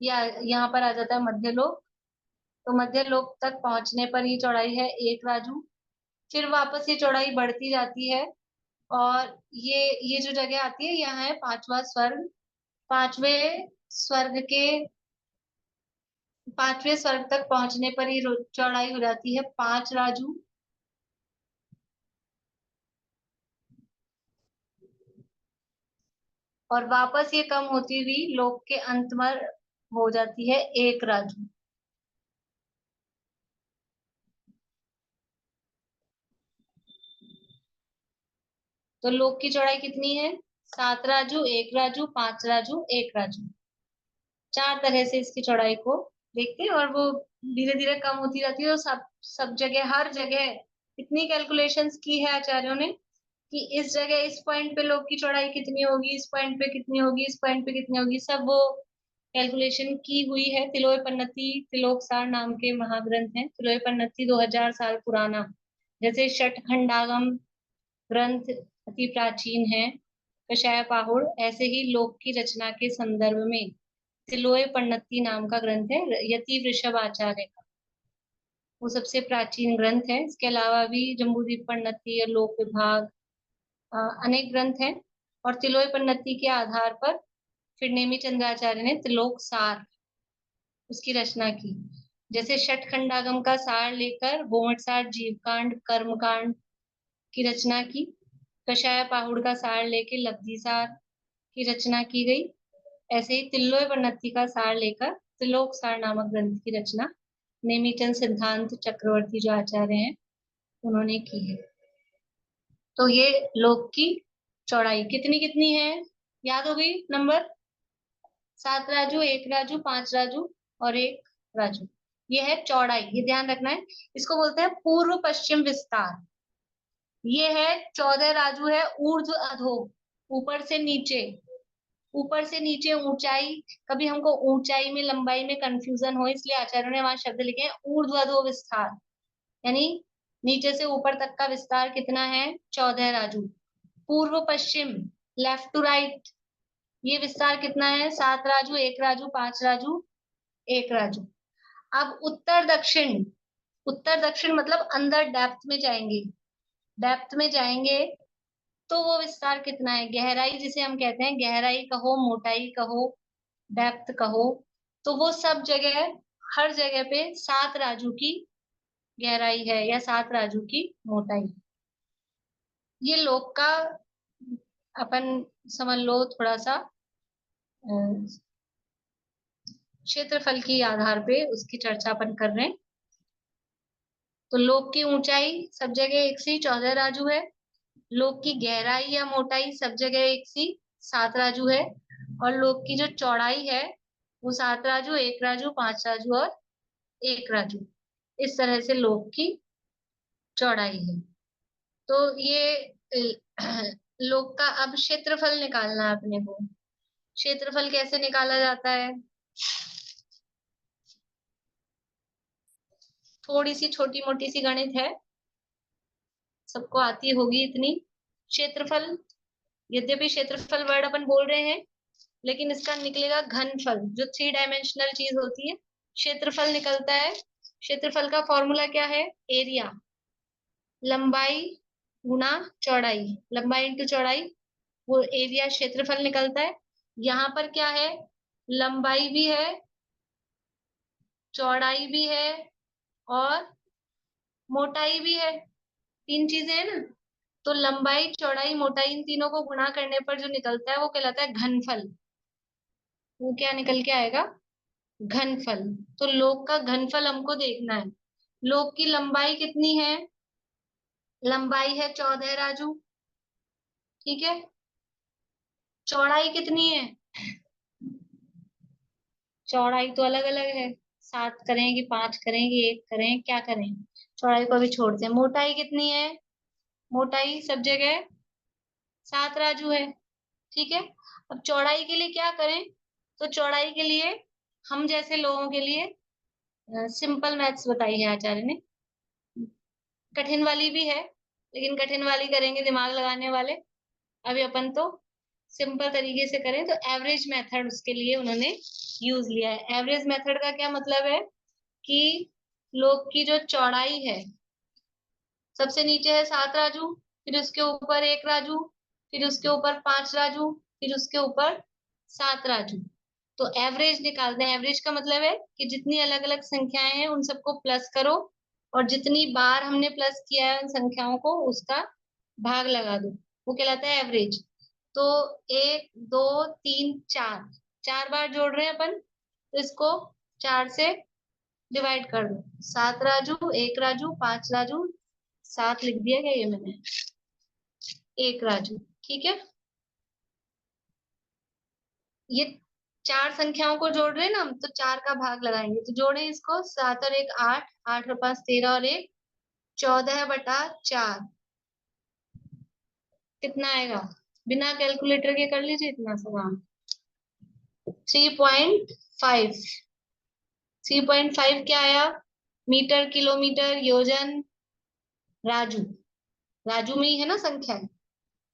या यहाँ पर आ जाता है मध्य लोक, तो मध्य लोक तक पहुंचने पर ये चौड़ाई है 1 राजू। फिर वापस ये चौड़ाई बढ़ती जाती है, और ये जो जगह आती है, यहाँ है 5वां स्वर्ग। पांचवें स्वर्ग के 5वें स्वर्ग तक पहुंचने पर ये चौड़ाई हो जाती है 5 राजू। और वापस ये कम होती हुई लोक के अंत में हो जाती है 1 राजू। तो लोक की चौड़ाई कितनी है? 7 राजू, 1 राजू, 5 राजू, 1 राजू। 4 तरह से इसकी चौड़ाई को देखते हैं, और वो धीरे धीरे कम होती जाती है। और सब जगह, हर जगह इतनी कैलकुलेशंस की है आचार्यों ने कि इस जगह इस पॉइंट पे लोक की चौड़ाई कितनी होगी, इस पॉइंट पे कितनी होगी, इस पॉइंट पे कितनी होगी, सब वो कैलकुलेशन की हुई है। तिलोय पन्नती तिलोकसार नाम के महाग्रंथ हैं। तिलोय पन्नती 2000 साल पुराना, जैसे षटखंडागम ग्रंथ अति प्राचीन है, कषाय पाहुड़, ऐसे ही लोक की रचना के संदर्भ में तिलोय पन्नती नाम का ग्रंथ है यति वृषभ आचार्य का, वो सबसे प्राचीन ग्रंथ है। इसके अलावा भी जम्बूद्वीप पन्नती और लोक विभाग, अनेक ग्रंथ हैं। और तिलोय पन्नती के आधार पर फिर नेमी चंद्राचार्य ने तिलोक सार उसकी रचना की। जैसे षटखंडागम का सार लेकर गोमटसार जीवकांड कर्मकांड की रचना की, कषाय पाहुड़ का सार लेके लब्धि सार की रचना की गई। ऐसे ही तिल्लोय पन्नती का सार लेकर तिलोक सार नामक ग्रंथ की रचना नेमीचंद सिद्धांत चक्रवर्ती जो आचार्य हैं उन्होंने की है। तो ये लोक की चौड़ाई कितनी कितनी है? याद हो गई नंबर? 7 राजू, 1 राजू, 5 राजू और 1 राजू। ये है चौड़ाई, ये ध्यान रखना है। इसको बोलते हैं पूर्व पश्चिम विस्तार। ये है 14 राजू है ऊर्ध्व अधो, ऊपर से नीचे। ऊपर से नीचे ऊंचाई, कभी हमको ऊंचाई में लंबाई में कंफ्यूजन हो, इसलिए आचार्यों ने वहां शब्द लिखे हैं ऊर्ध्व अधो विस्तार, यानी नीचे से ऊपर तक का विस्तार कितना है? 14 राजू। पूर्व पश्चिम, लेफ्ट टू राइट, ये विस्तार कितना है? 7 राजू, 1 राजू, 5 राजू, 1 राजू। अब उत्तर दक्षिण, उत्तर दक्षिण मतलब अंदर डेप्थ में जाएंगे, डेप्थ में जाएंगे तो वो विस्तार कितना है? गहराई जिसे हम कहते हैं, गहराई कहो, मोटाई कहो, डेप्थ कहो, तो वो सब जगह, हर जगह पे 7 राजू की गहराई है या 7 राजू की मोटाई। ये लोक का अपन समझ लो थोड़ा सा क्षेत्रफल के आधार पे उसकी चर्चा अपन कर रहे हैं। तो लोक की ऊंचाई सब जगह एक सी 14 राजू है, लोक की गहराई या मोटाई सब जगह एक सी 7 राजू है, और लोक की जो चौड़ाई है वो 7 राजू, 1 राजू, 5 राजू और 1 राजू। इस तरह से लोक की चौड़ाई है। तो ये लोक का अब क्षेत्रफल निकालना है अपने को। क्षेत्रफल कैसे निकाला जाता है? थोड़ी सी छोटी मोटी सी गणित है, सबको आती होगी इतनी। क्षेत्रफल, यद्यपि क्षेत्रफल वर्ड अपन बोल रहे हैं लेकिन इसका निकलेगा घनफल, जो 3 डायमेंशनल चीज होती है क्षेत्रफल निकलता है। क्षेत्रफल का फॉर्मूला क्या है? एरिया, लंबाई गुना चौड़ाई, लंबाई इंटू चौड़ाई, वो एरिया क्षेत्रफल निकलता है। यहाँ पर क्या है? लंबाई भी है, चौड़ाई भी है और मोटाई भी है, 3 चीजें हैं ना। तो लंबाई चौड़ाई मोटाई इन तीनों को गुणा करने पर जो निकलता है वो कहलाता है घनफल। वो क्या निकल के आएगा? घनफल। तो लोक का घनफल हमको देखना है। लोक की लंबाई कितनी है? लंबाई है 14 राजू, ठीक है। चौड़ाई कितनी है? चौड़ाई तो अलग अलग है, 7 करें कि 5 करें कि 1 करें, क्या करें, चौड़ाई को अभी छोड़ते हैं। मोटाई कितनी है? मोटाई सब जगह 7 राजू है, ठीक है। अब चौड़ाई के लिए क्या करें? तो चौड़ाई के लिए हम जैसे लोगों के लिए सिंपल मैथ्स बताई है आचार्य ने, कठिन वाली भी है लेकिन कठिन वाली करेंगे दिमाग लगाने वाले, अभी अपन तो सिंपल तरीके से करें। तो एवरेज मेथड उसके लिए उन्होंने यूज लिया है। एवरेज मेथड का क्या मतलब है कि लोग की जो चौड़ाई है, सबसे नीचे है 7 राजू, फिर उसके ऊपर 1 राजू, फिर उसके ऊपर 5 राजू, फिर उसके ऊपर 7 राजू। तो एवरेज निकालते हैं। एवरेज का मतलब है कि जितनी अलग अलग संख्याएं हैं उन सबको प्लस करो और जितनी बार हमने प्लस किया है उन संख्याओं को उसका भाग लगा दो, वो कहलाता है एवरेज। तो 1 2 3 4, 4 बार जोड़ रहे हैं अपन, तो इसको 4 से डिवाइड कर दो। 7 राजू, 1 राजू, 5 राजू, 7 लिख दिया क्या ये मैंने? 1 राजू, ठीक है। ये 4 संख्याओं को जोड़ रहे हैं ना हम, तो 4 का भाग लगाएंगे। तो जोड़े इसको, 7 और 1 8, 8 और 5 13 और 1 14/4 कितना आएगा? बिना कैलकुलेटर के कर लीजिए इतना सा काम। 3.5। 3.5 क्या आया? मीटर, किलोमीटर, योजन, राजू, राजू में ही है ना संख्या।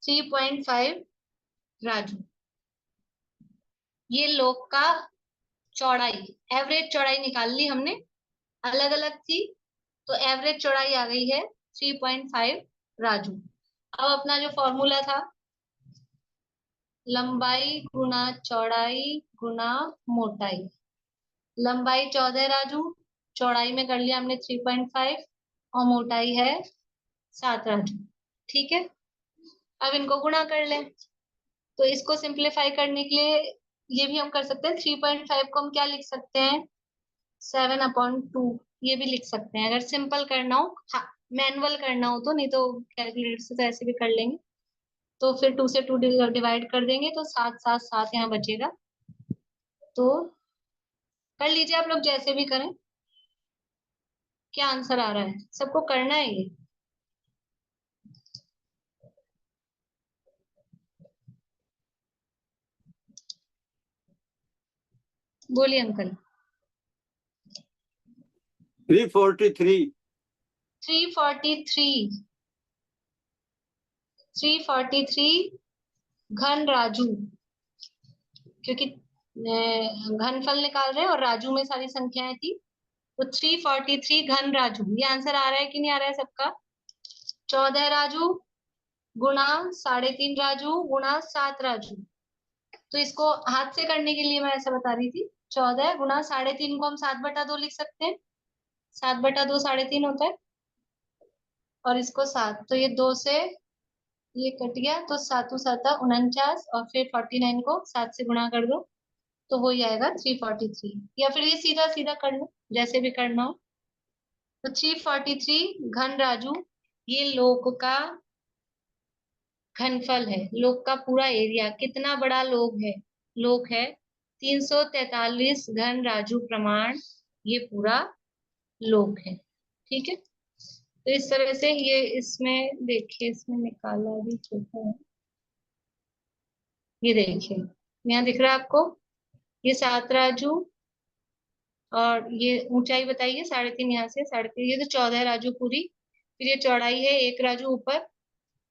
3.5 राजू। ये लोग का चौड़ाई, एवरेज चौड़ाई निकाल ली हमने, अलग अलग थी तो एवरेज चौड़ाई आ गई है 3.5 राजू। अब अपना जो फॉर्मूला था, लंबाई गुना चौड़ाई गुना मोटाई। लंबाई 14 राजू, चौड़ाई में कर लिया हमने 3.5 और मोटाई है 7 राजू, ठीक है। अब इनको गुणा कर लें। तो इसको सिंप्लीफाई करने के लिए ये भी हम कर सकते हैं। 3.5 को हम क्या लिख सकते हैं? 7/2 ये भी लिख सकते हैं अगर सिंपल करना हो। हाँ, मैनुअल करना हो तो, नहीं तो कैलकुलेटर से तो ऐसे भी कर लेंगे। तो फिर 2 से 2 डिवाइड कर देंगे तो 7 7 7 यहाँ बचेगा। तो कर लीजिए आप लोग जैसे भी करें। क्या आंसर आ रहा है? सबको करना है ये। बोलिए अंकल। 343। 343। 343 घन राजू, क्योंकि घनफल निकाल रहे हैं और राजू में सारी संख्याएं थी, तो 343 घन राजू। ये आंसर आ रहा है कि नहीं आ रहा है सबका? 14 राजू गुणा 3.5 राजू गुणा 7 राजू। तो इसको हाथ से करने के लिए मैं ऐसा बता रही थी। 14 गुणा 3.5 को हम 7/2 लिख सकते हैं। 7/2 3.5 होता है और इसको 7, तो ये 2 से ये कट गया तो 7 7 49 और फिर 49 को 7 से गुणा कर दो तो वो ही आएगा 343। या फिर ये सीधा सीधा कर लो, जैसे भी करना हो। तो 343 घन राजू ये लोक का घनफल है। लोक का पूरा एरिया, कितना बड़ा लोक है? लोक है 343 घन राजू प्रमाण, ये पूरा लोक है, ठीक है। तो इस तरह से ये, इसमें देखिए, इसमें निकाला भी छोटा है, ये देखिए यहाँ दिख रहा है आपको, ये 7 राजू और ये ऊंचाई बताइए 3.5 यहाँ से 3.5, ये तो 14 राजू पूरी, फिर ये चौड़ाई है 1 राजू ऊपर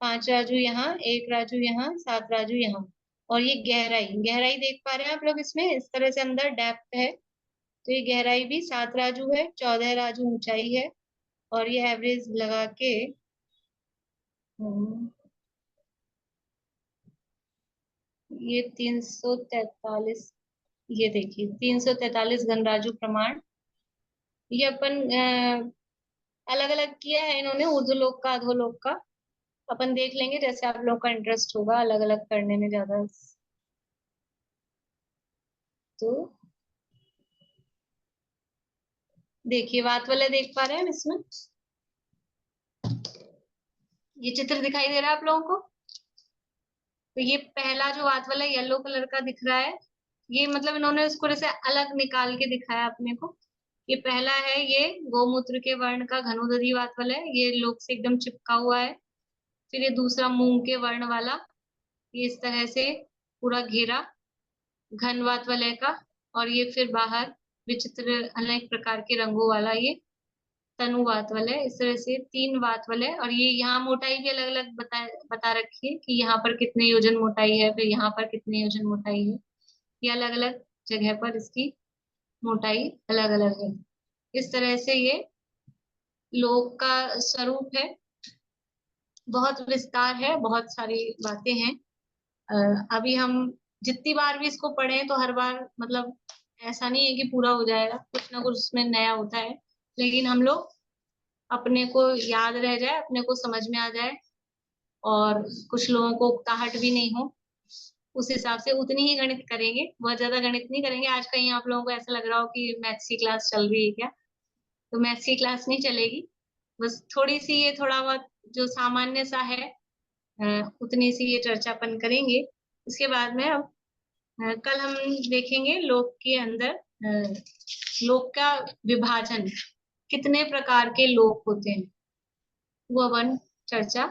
5 राजू यहाँ, 1 राजू यहाँ, 7 राजू यहाँ। और ये गहराई, गहराई देख पा रहे हैं आप लोग इसमें, इस तरह से अंदर डेप्थ है। तो ये गहराई भी 7 राजू है, 14 राजू ऊंचाई है। और ये एवरेज लगा के ये 343, ये देखिए 343 घनराजू प्रमाण। ये अपन अलग अलग किया है इन्होंने, ऊर्ध्वलोक का, अधोलोक का। अपन देख लेंगे जैसे आप लोग का इंटरेस्ट होगा अलग अलग करने में ज्यादा। तो देखिए वात वाले देख पा रहे हैं इसमें, ये चित्र दिखाई दे रहा है आप लोगों को। तो ये पहला जो वात वाला येलो कलर का दिख रहा है, ये मतलब इन्होंने इसको जैसे अलग निकाल के दिखाया अपने को। ये पहला है, ये गोमूत्र के वर्ण का घनोदरी वात वाला है, ये लोक से एकदम चिपका हुआ है। फिर ये दूसरा मूंग के वर्ण वाला, ये इस तरह से पूरा घेरा घन वात वलय का। और ये फिर बाहर विचित्र अनेक प्रकार के रंगों वाला ये तनु वात वलय। इस तरह से 3 वात वलय। और ये यहाँ मोटाई भी अलग अलग बता रखी है कि यहाँ पर कितने योजन मोटाई है, फिर यहाँ पर कितने योजन मोटाई है। ये अलग अलग जगह पर इसकी मोटाई अलग अलग है। इस तरह से ये लोक का स्वरूप है। बहुत विस्तार है, बहुत सारी बातें हैं। अभी हम जितनी बार भी इसको पढ़ें तो हर बार मतलब ऐसा नहीं है कि पूरा हो जाएगा, कुछ ना कुछ उसमें नया होता है। लेकिन हम लोग अपने को याद रह जाए, अपने को समझ में आ जाए, और कुछ लोगों को उकताहट भी नहीं हो, उस हिसाब से उतनी ही गणित करेंगे। बहुत ज्यादा गणित नहीं करेंगे। आज कहीं आप लोगों को ऐसा लग रहा हो कि मैथ्स की क्लास चल रही है क्या, तो मैथ्स की क्लास नहीं चलेगी। बस थोड़ी सी ये थोड़ा बहुत जो सामान्य सा है, उतनी सी ये चर्चा अपन करेंगे। उसके बाद में अब कल हम देखेंगे लोक के अंदर लोक का विभाजन, कितने प्रकार के लोक होते हैं, वो अपन चर्चा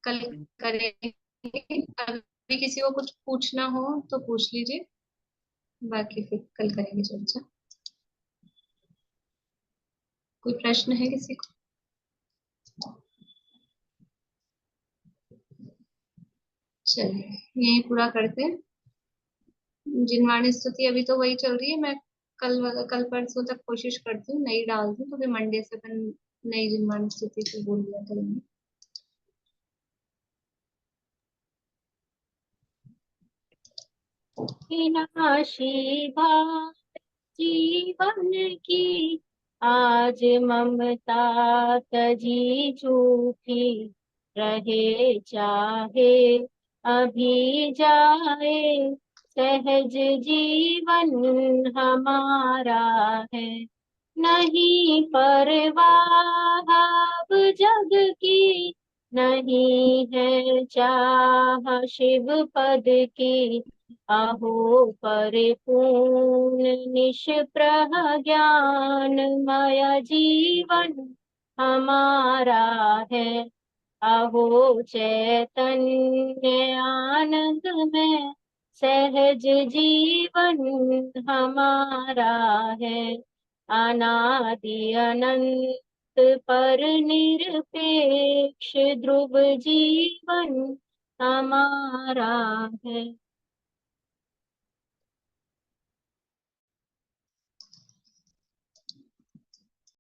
कल करेंगे। अभी किसी को कुछ पूछना हो तो पूछ लीजिए, बाकी फिर कल करेंगे चर्चा। कोई प्रश्न है किसी को? चलिए यही पूरा करते हैं। जिनवाणी स्तुति अभी तो वही चल रही है, मैं कल परसों तक कोशिश करती हूँ नई डाल दूँ, तो फिर मंडे से अपन नई जिनवाणी स्तुति को बोल दिया करेंगे। विनाशी भाव जीवन की, आज ममता तजी झूठी, रहे चाहे अभी जाए, सहज जीवन हमारा है। नहीं परवाह अब जग की, नहीं है चाह शिव पद की, अहो परिपूर्ण निष्प्रह ज्ञानमय जीवन हमारा है। अहो चैतन्य आनंद में सहज जीवन हमारा है। अनादि अनंत पर निरपेक्ष ध्रुव जीवन हमारा है।